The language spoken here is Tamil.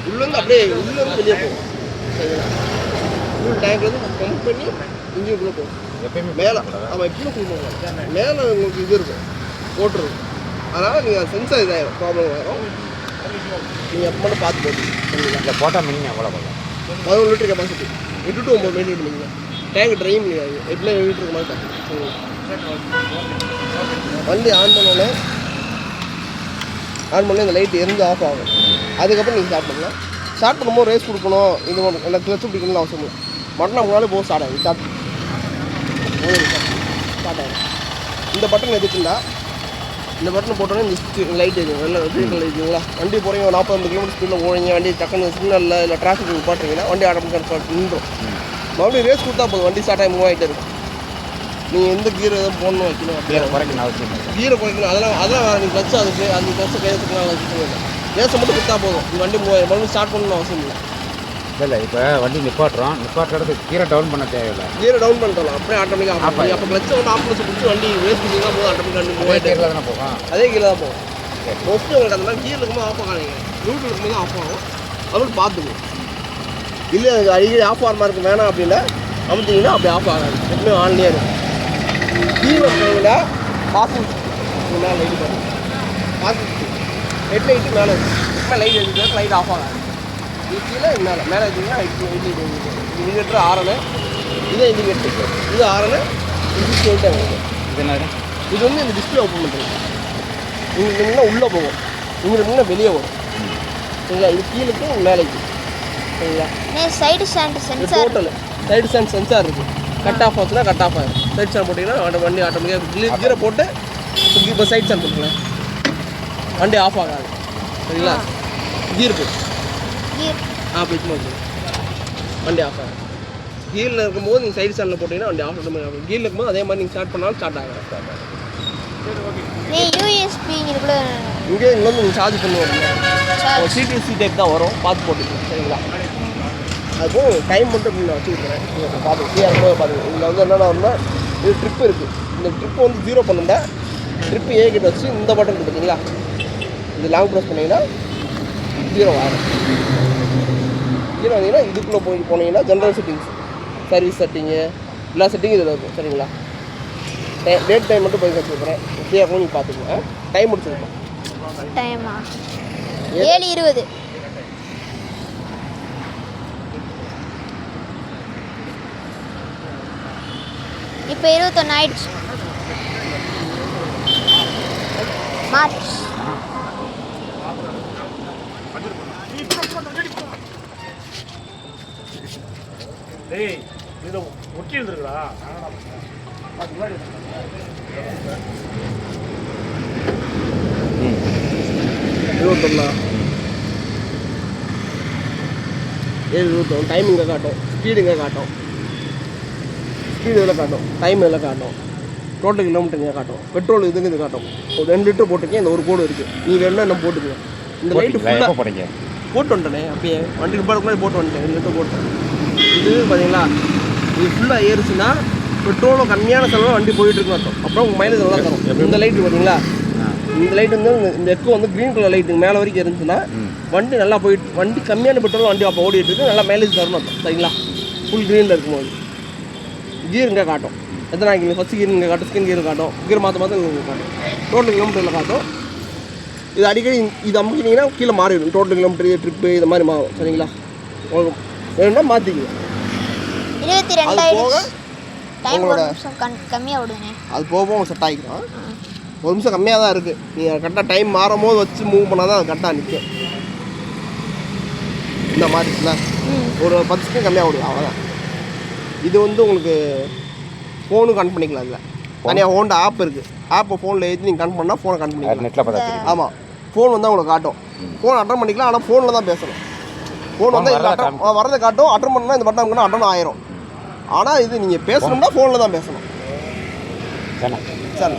உள்ளேருந்து அப்படியே உள்ளேருந்து வெளியே போகும். சரிங்களா? ஃபியூல் டேங்க்லேருந்து பம்ப் பண்ணி இன்ஜினுக்குள்ளே போகும். எப்பயுமே மேலே ஆமாம் எப்பயும் கொடுப்பாங்க. மேலே உங்களுக்கு இது இருக்கும் ஓட்டுருக்கும். அதனால் நீங்கள் சென்சார் இதாகிடும், ப்ராப்ளம் வரும். நீங்கள் எப்போ மட்டும் பார்த்து போட்டு சரிங்களா? இல்லை போட்டால் மினிங்க எவ்வளோ போகும்? 11 லிட்டர் கெப்பாசிட்டி 8 to 9 மெயின்டைன் பண்ணிக்கலாம். டேங்க் ட்ரைம் கிடையாது. 8 லிட்டருக்கு மாதிரி பார்த்து சரிங்களா? வண்டி ஆன் பண்ணோன்னே இந்த லைட் எரிஞ்சு ஆஃப் ஆகும். அதுக்கப்புறம் நீங்கள் ஸ்டார்ட் பண்ணலாம். ஸ்டார்ட் பண்ணும்போது ரேஸ் கொடுக்கணும், இது எனக்கு கிளச்சு பிடிக்கணும்னு அவசியம் இல்லை. மட்டும் முன்னாலே போக ஸ்டார்ட் ஆகும். ஸ்டார்ட் ஆகும். இந்த பட்டன் எதுக்குன்னா இந்த பட்டன் போட்டோன்னே இந்த லைட் எரியும். வெள்ளை க்ரீன் கலர் இருக்குங்களா? வண்டி போகிறீங்க 40 கிலோமீட்டர் ஸ்பீடில் போகிறீங்க, வண்டி டக்குன்னு சிக்னலில் இல்லை டிராஃபிக் நிப்பாட்டுறீங்கன்னா வண்டி ஆட்டோமேட்டிக்காக நின்றும். மறுபடியும் ரேஸ் கொடுத்தா போதும், வண்டி ஸ்டார்ட் ஆகி மூவ் ஆகிட்டே இருக்கும். நீங்கள் எந்த கீரை எதுவும் போடணும் வைக்கணும் கீரை குறைக்கணும் அவசியம் இல்லை. கீரை குறைக்கணும் அதெல்லாம் வேறு. நீங்கள் கிளச்சு அதுக்கு அந்த கிளச்சை கையெழுத்துக்கலாம் வச்சுக்கணும் இல்லை. ரேஸை மட்டும் கொடுத்தா போதும், இந்த வண்டி மூவ் மறுபடியும் ஸ்டார்ட் பண்ணணும் அவசியம் இல்லை. இல்லை இப்போ வண்டி நிப்பாட்டுறதுக்கு கீரை டவுன் பண்ண தேவையில்லை. கீரை டவுன் பண்ணிட்டோம் அப்படியே ஆட்டோமேட்டிக்காக ஆஃப் ஆகும். அப்போ கிளச்சை வந்து ஆஃப் பண்ணி பிடிச்சி வண்டி ரேஸ் கொடுத்தீங்கன்னா போதும், ஆட்டோமேட்டிக்காக மூவ் ஆகிட்டே தானே போகும். அதே கீழே தான் போகும். மோஸ்ட்லி உங்களுக்கு அதெல்லாம் கீழே இருக்கும்போது ஆஃப் ஆகாதீங்க, ரூட் இருக்கும்போது ஆஃப் ஆகும். அதுவும் பார்த்துக்கணும். இல்லை எனக்கு அடிக்கடி ஆஃப் ஆகிற மாதிரி வேணாம் அப்படின்னா அமுத்திங்கன்னா அப்படி ஆஃப் ஆகாது, எப்பவுமே ஆன்லேயே இருக்கும். கீழே போனீங்கன்னா பாசிங் மேலே லைட்டு பாருங்க, பாசிங் ஹெட் லைட்டு மேலே இருக்கும். இப்போ லைட் எடுத்துட்டு லைட் ஆஃப் ஆகாது. இது கீழே மேலே எடுத்திங்கன்னா லைட் இது இண்டிகேட்டர் ஆரனு, இதே இண்டிகேட்டர், இது ஆரனு, இது ஸ்டேட்டாக இருக்கும். இது வந்து இந்த டிஸ்பிளே ஓப்பன் பண்ணுறது. இங்கே நின்னா உள்ளே போகும், இங்கே நின்னா வெளியே வரும். சரிங்களா? இது கீழே மேலேக்கு. சரிங்களா? Side stand sensor, total side stand sensor இருக்குது. கட் ஆஃப் ஆச்சுன்னா கட் ஆஃப் ஆகிடும். சைட் ஸ்டாண்ட் போட்டிங்கன்னா வண்டி ஆட்டோமேட்டிக்காக கீரை போட்டு இப்போ சைட் ஸ்டாண்ட் போட்டுக்கலாம், வண்டி ஆஃப் ஆகாது. சரிங்களா? கீர் பிடிக்கும் போது வண்டி ஆஃப் ஆகும். கீரில் இருக்கும்போது நீங்கள் சைடு ஸ்டாண்டில் போட்டிங்கன்னா வண்டி ஆஃப் ஆகும். கீரில் இருக்கும்போது அதே மாதிரி நீங்கள் ஸ்டார்ட் பண்ணாலும் ஸ்டார்ட் ஆகும். யூஎஸ்பி இங்கே இன்னொன்று நீங்கள் சார்ஜ் பண்ணுவோம். சிடிசி டைப் தான் வரும், பார்த்து போட்டுக்கலாம். சரிங்களா? அதுவும் டைம் மட்டும் நான் வச்சு கொடுக்குறேன், பார்த்து ஃப்ரீயாக இருக்கும்போது பார்த்துங்க. இதில் வந்து என்னென்ன வரும்னா இது ட்ரிப்பு இருக்குது. இந்த ட்ரிப்பு வந்து 0 பண்ணுண்டா ட்ரிப்பு ஏகிட்ட வச்சு இந்த பட்டன் இருக்குதுங்களா, இது லாங் ப்ரெஸ் பண்ணிங்கன்னா 0 ஆகும். 0 வந்தீங்கன்னா இதுக்குள்ளே போனீங்கன்னா ஜென்ரல் செட்டிங்ஸ், சர்வீஸ் செட்டிங்கு எல்லா செட்டிங்கும் இதில் இருக்கும். சரிங்களா? டேட் டைம் மட்டும் போய் வச்சுருக்கிறேன், ஃப்ரீயாக இருக்கும், நீங்கள் பார்த்துக்கோங்க. டைம் முடிச்சிருக்கோம். டைமா 7:20. இப்போ 21 ஆயிடுச்சு. மார்ச் இதில் ஒட்டி இருந்துருக்குடா. 21 7:21 டைம் இங்கே காட்டும், ஸ்பீடு இங்கே காட்டும், ஸ்பீடு இதில் காட்டும், டைம் இதில் காட்டும், டோட்டல் கிலோமீட்டர் இங்கே காட்டும், பெட்ரோல் இதுக்கு இது காட்டும். ஒரு 2 லிட்டர் போட்டிருக்கேன், இந்த ஒரு கோடு இருக்குது. நீங்கள் வேணும்னா என்ன போட்டுக்கங்க. இந்த லைட்டு ஃபுல்லாக போடுங்க. போட்டு வந்துட்டேனே, அப்படியே வண்டி முன்னாடி போட்டு வந்துட்டேன். 2 லிட்டர் போட்டேன். இது பார்த்தீங்களா, இது ஃபுல்லாக ஏறுச்சுன்னா பெட்ரோலும் கம்மியான செலவு வண்டி போயிட்டுருக்குன்னு அர்த்தம். அப்புறம் உங்கள் மைலேஜ் நல்லா தரும். இந்த லைட்டு பார்த்தீங்களா, இந்த லைட் வந்து இந்த எக்கோ வந்து க்ரீன் கலர் லைட்டு மேலே வரைக்கும் இருந்துச்சுன்னா வண்டி நல்லா போயிட்டு, வண்டி கம்மியான பெட்ரோல் வண்டி அப்போ ஓடிட்டு இருக்கு, நல்லா மைலேஜ் தரணும் அர்த்தம். சரிங்களா? ஃபுல் க்ரீனில் இருக்கும்போது கீர் இங்கே காட்டும். எத்தனை ஆகிங்க ஃபஸ்ட் கீர் இங்கே காட்டும், செகண்ட் கீர் காட்டும், கீர் மாற்ற இங்கே காட்டும், டோட்டல் கிலோமீட்டரில் காட்டும். இது அடிக்கடி இது அமுக்கினீங்கன்னா கீழே மாறிடும். டோட்டல் கிலோமீட்டர் ட்ரிப்பு இது மாதிரி மாறும். சரிங்களா? வேணும்னா மாற்றிக்குங்க. 22 ஆயிடுச்சு. டைம் ஒரு நிமிஷம் கம்மியாக விடுங்க. அது போக செட் ஆகிக்கும். 1 நிமிஷம் கம்மியாக தான் இருக்குது. நீங்கள் கரெக்டாக டைம் மாறும் போது வச்சு மூவ் பண்ணால் தான் அது கரெக்டாக நிற்கும். இந்த மாதிரி இருக்குல்ல, ஒரு 10 செகண்ட் கம்மியாக விடுங்க, அவ்வளோதான். இது வந்து உங்களுக்கு ஃபோனும் கனெக்ட் பண்ணிக்கலாம். இல்லை தனியாக ஹோண்டா ஆப் இருக்குது. ஆப்பை ஃபோனில் ஏற்றி நீங்கள் கனெக்ட் பண்ணால் ஃபோனை கனெக்ட் பண்ணிக்கலாம். நெட்டில் பார்த்தா ஆமாம், ஃபோன் வந்து உங்களுக்கு காட்டும். ஃபோன் அட்டன் பண்ணிக்கலாம், ஆனால் ஃபோனில் தான் பேசணும். ஃபோன் வந்து வரதை காட்டும். அட்டன் பண்ணால் இந்த பட்டன் அட்டன் ஆயிரும். ஆனால் இது நீங்கள் பேசணும்னா ஃபோனில் தான் பேசணும். சரி.